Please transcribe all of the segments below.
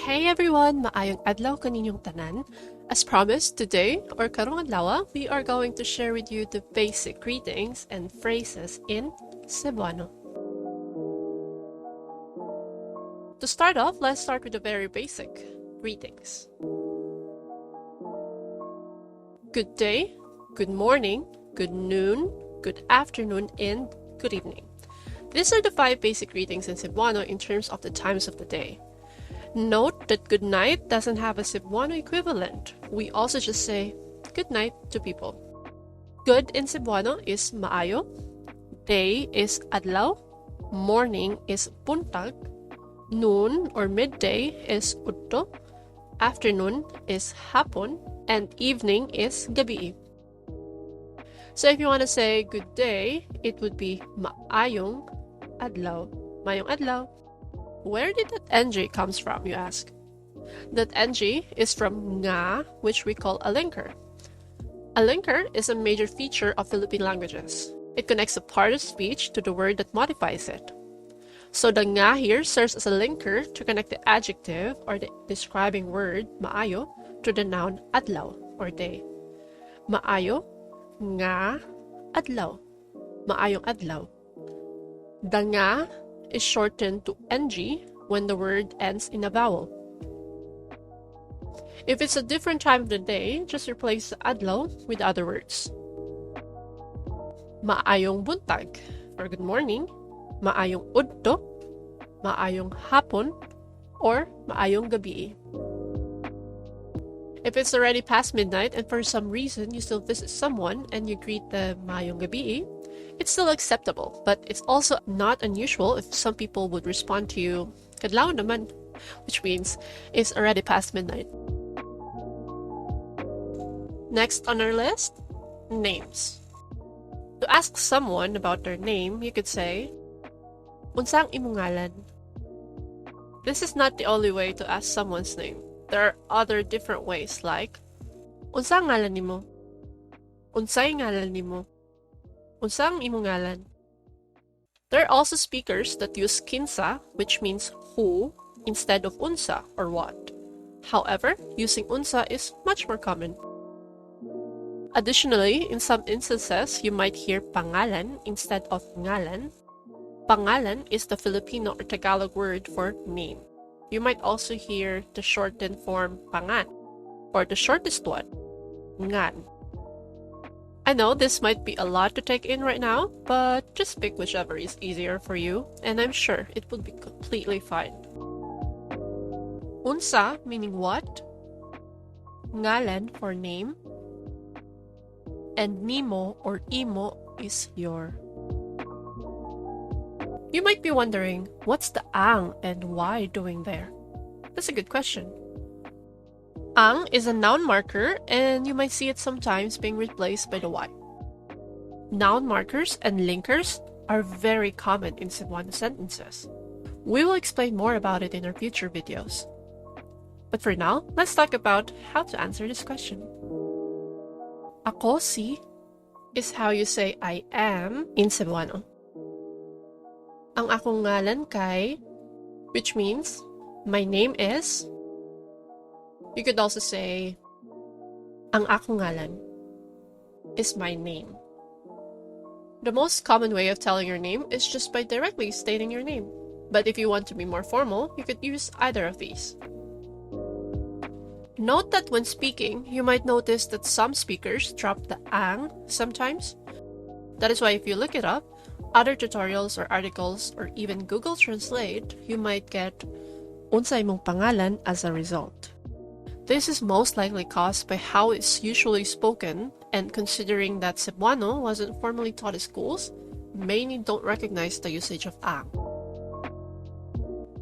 Hey everyone! Maayong adlaw kaninyong tanan. As promised, today, or karong adlaw, we are going to share with you the basic greetings and phrases in Cebuano. To start off, let's start with the very basic greetings. Good day, good morning, good noon, good afternoon, and good evening. These are the 5 basic greetings in Cebuano in terms of the times of the day. Note that good night doesn't have a Cebuano equivalent. We also just say good night to people. Good in Cebuano is maayo, day is adlaw, morning is buntag, noon or midday is udto, afternoon is hapon, and evening is gabi. So if you want to say good day, it would be maayong adlaw. Maayong adlaw. Where did that NG comes from, you ask? That NG is from nga, which we call a linker. A linker is a major feature of Philippine languages. It connects a part of speech to the word that modifies it. So the nga here serves as a linker to connect the adjective or the describing word maayo to the noun adlaw or day. Maayo, nga, adlaw. Maayong adlaw. The nga is shortened to ng when the word ends in a vowel. If it's a different time of the day, just replace the adlaw with other words. Maayong buntag for good morning, maayong udto, maayong hapon, or maayong gabi. If it's already past midnight and for some reason you still visit someone and you greet the maayong gabi, it's still acceptable, but it's also not unusual if some people would respond to you, kadlaw naman, which means it's already past midnight. Next on our list, names. To ask someone about their name, you could say, unsang imong ngalan? This is not the only way to ask someone's name. There are other different ways like, unsang ngalan nimo? Unsay ngalan nimo? Unsang imong ngalan? There are also speakers that use kinsa, which means who, instead of unsa or what. However, using unsa is much more common. Additionally, in some instances, you might hear pangalan instead of ngalan. Pangalan is the Filipino or Tagalog word for name. You might also hear the shortened form pangan, or the shortest one, ngan. I know this might be a lot to take in right now, but just pick whichever is easier for you, and I'm sure it will be completely fine. Unsa meaning what, ngalan for name, and nimo or imo is your. You might be wondering, what's the ang and why doing there? That's a good question. Ang is a noun marker, and you might see it sometimes being replaced by the Y. Noun markers and linkers are very common in Cebuano sentences. We will explain more about it in our future videos. But for now, let's talk about how to answer this question. Ako si is how you say I am in Cebuano. Ang akong ngalan kay, which means my name is. You could also say, ang akong ngalan is my name. The most common way of telling your name is just by directly stating your name. But if you want to be more formal, you could use either of these. Note that when speaking, you might notice that some speakers drop the ang sometimes. That is why if you look it up, other tutorials or articles or even Google Translate, you might get unsay mong pangalan as a result. This is most likely caused by how it's usually spoken, and considering that Cebuano wasn't formally taught in schools, many don't recognize the usage of ang.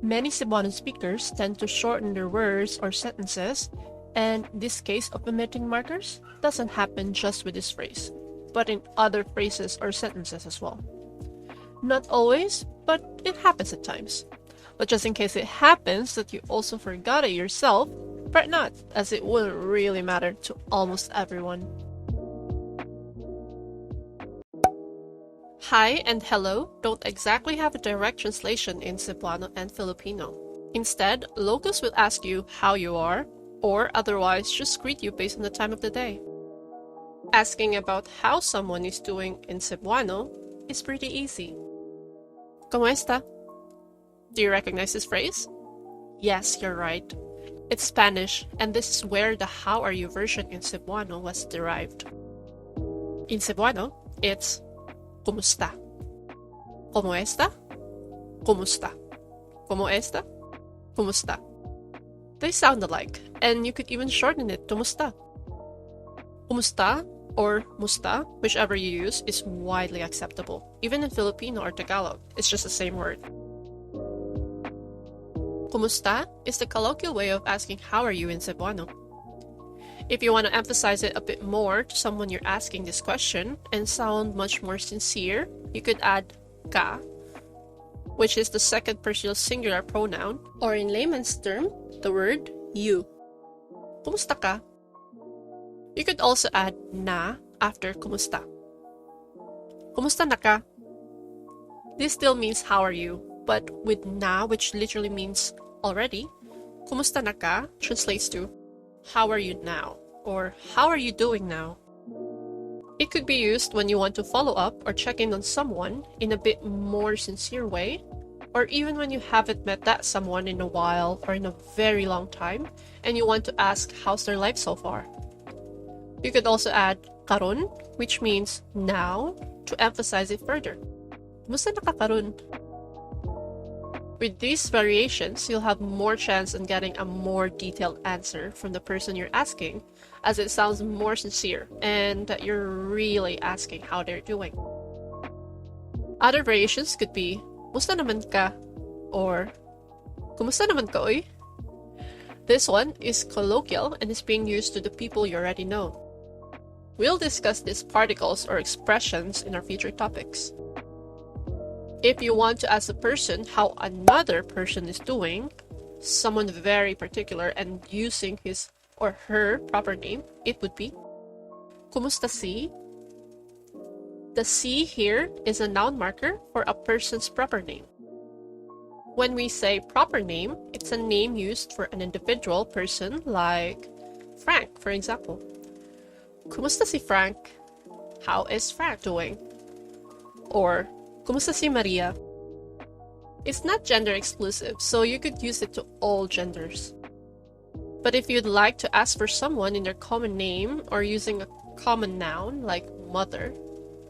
Many Cebuano speakers tend to shorten their words or sentences, and this case of omitting markers doesn't happen just with this phrase, but in other phrases or sentences as well. Not always, but it happens at times. But just in case it happens that you also forgot it yourself, fret not, as it wouldn't really matter to almost everyone. Hi and hello don't exactly have a direct translation in Cebuano and Filipino. Instead, locals will ask you how you are, or otherwise just greet you based on the time of the day. Asking about how someone is doing in Cebuano is pretty easy. ¿Cómo está? Do you recognize this phrase? Yes, you're right. It's Spanish, and this is where the how are you version in Cebuano was derived. In Cebuano, it's ¿Cómo está? ¿Cómo está? ¿Cómo está? ¿Cómo está? ¿Cómo está? They sound alike, and you could even shorten it to musta. Umusta or musta, whichever you use, is widely acceptable. Even in Filipino or Tagalog, it's just the same word. Kumusta is the colloquial way of asking how are you in Cebuano. If you want to emphasize it a bit more to someone you're asking this question and sound much more sincere, you could add ka, which is the second personal singular pronoun, or in layman's term, the word you. Kumusta ka? You could also add na after kumusta. Kumusta na ka? This still means how are you, but with na, which literally means already, kumusta na ka translates to how are you now, or how are you doing now? It could be used when you want to follow up or check in on someone in a bit more sincere way, or even when you haven't met that someone in a while or in a very long time, and you want to ask how's their life so far. You could also add karon, which means now, to emphasize it further. Kumusta na ka karon? With these variations, you'll have more chance on getting a more detailed answer from the person you're asking, as it sounds more sincere and that you're really asking how they're doing. Other variations could be, Musta naman ka? Or, Kumusta naman ka oy? This one is colloquial and is being used to the people you already know. We'll discuss these particles or expressions in our future topics. If you want to ask a person how another person is doing, someone very particular and using his or her proper name, it would be Kumusta si? The si here is a noun marker for a person's proper name. When we say proper name, it's a name used for an individual person like Frank, for example. Kumusta si Frank? How is Frank doing? Or Kumusta si Maria? It's not gender exclusive, so you could use it to all genders. But if you'd like to ask for someone in their common name or using a common noun like mother,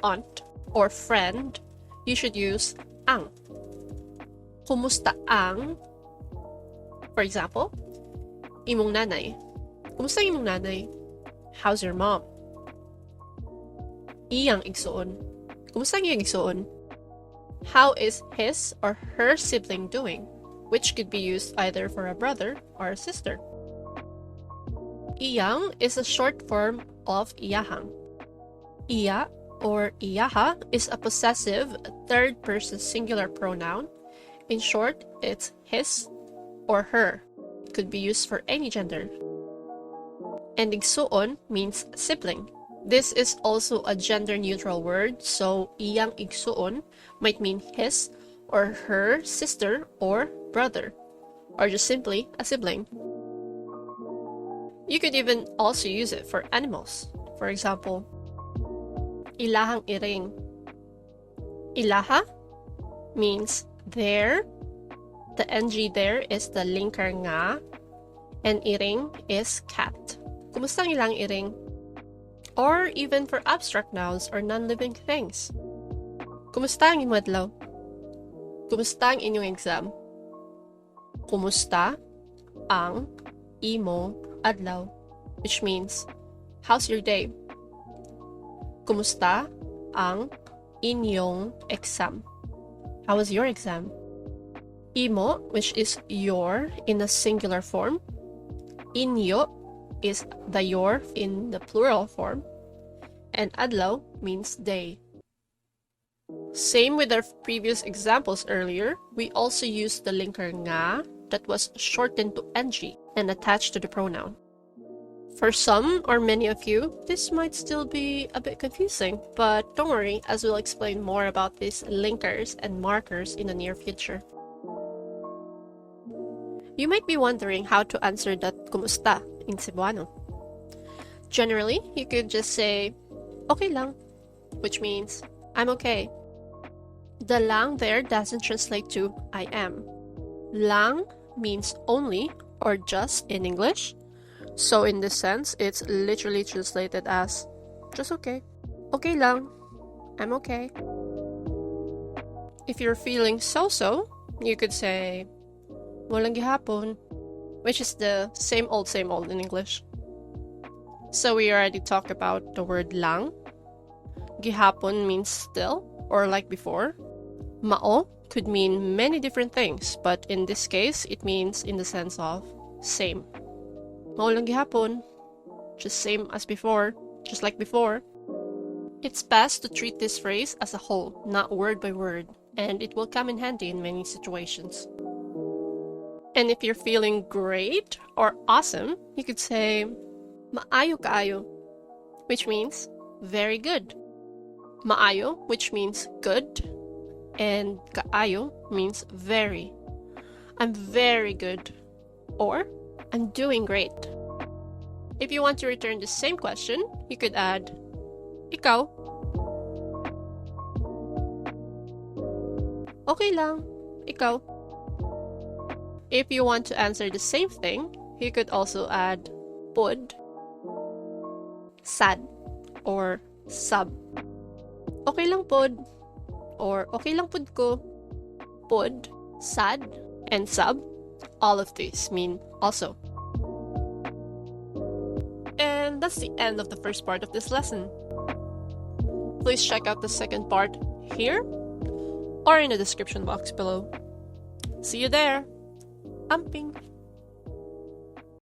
aunt, or friend, you should use ang. Kumusta ang? For example, imong nanay. Kumusta imong nanay? How's your mom? Iyang igsoon. Kumusta iyang igsoon? How is his or her sibling doing? Which could be used either for a brother or a sister. Iyang is a short form of iyahang. Iya or iyaha is a possessive third-person singular pronoun. In short, it's his or her. It could be used for any gender. And igsuon means sibling. This is also a gender-neutral word, so iyang igsuon might mean his or her sister or brother, or just simply a sibling. You could even also use it for animals. For example, ilahang iring. Ilaha means there. The ng there is the linker nga, and iring is cat. Kumusta ang ilang iring? Or even for abstract nouns or non-living things. Kumusta ang imong adlaw? Kumusta ang inyong exam? Kumusta ang imo adlaw? Which means, how's your day? Kumusta ang inyong exam? How was your exam? Imo, which is your in a singular form. Inyo is the your in the plural form, and adlaw means day. Same with our previous examples earlier, we also used the linker nga that was shortened to ng and attached to the pronoun. For some or many of you, this might still be a bit confusing, but don't worry, as we'll explain more about these linkers and markers in the near future. You might be wondering how to answer that kumusta in Cebuano. Generally, you could just say, okay lang, which means, I'm okay. The lang there doesn't translate to I am. Lang means only or just in English. So in this sense, it's literally translated as just okay. Okay lang. I'm okay. If you're feeling so-so, you could say walang gihapon, which is the same old in English. So we already talked about the word lang. Gihapon means still or like before. Mao could mean many different things, but in this case, it means in the sense of same. Mao lang gihapon, just same as before, just like before. It's best to treat this phrase as a whole, not word by word, and it will come in handy in many situations. And if you're feeling great or awesome, you could say maayo kaayo, which means very good. Maayo, which means good, and kaayo means very. I'm very good, or I'm doing great. If you want to return the same question, you could add ikaw. Okay lang, ikaw. If you want to answer the same thing, you could also add pod, sad, or sub. Okay lang pod, or okay lang pod ko. Pod, sad, and sub, all of these mean also. And that's the end of the first part of this lesson. Please check out the second part here or in the description box below. See you there! Amping!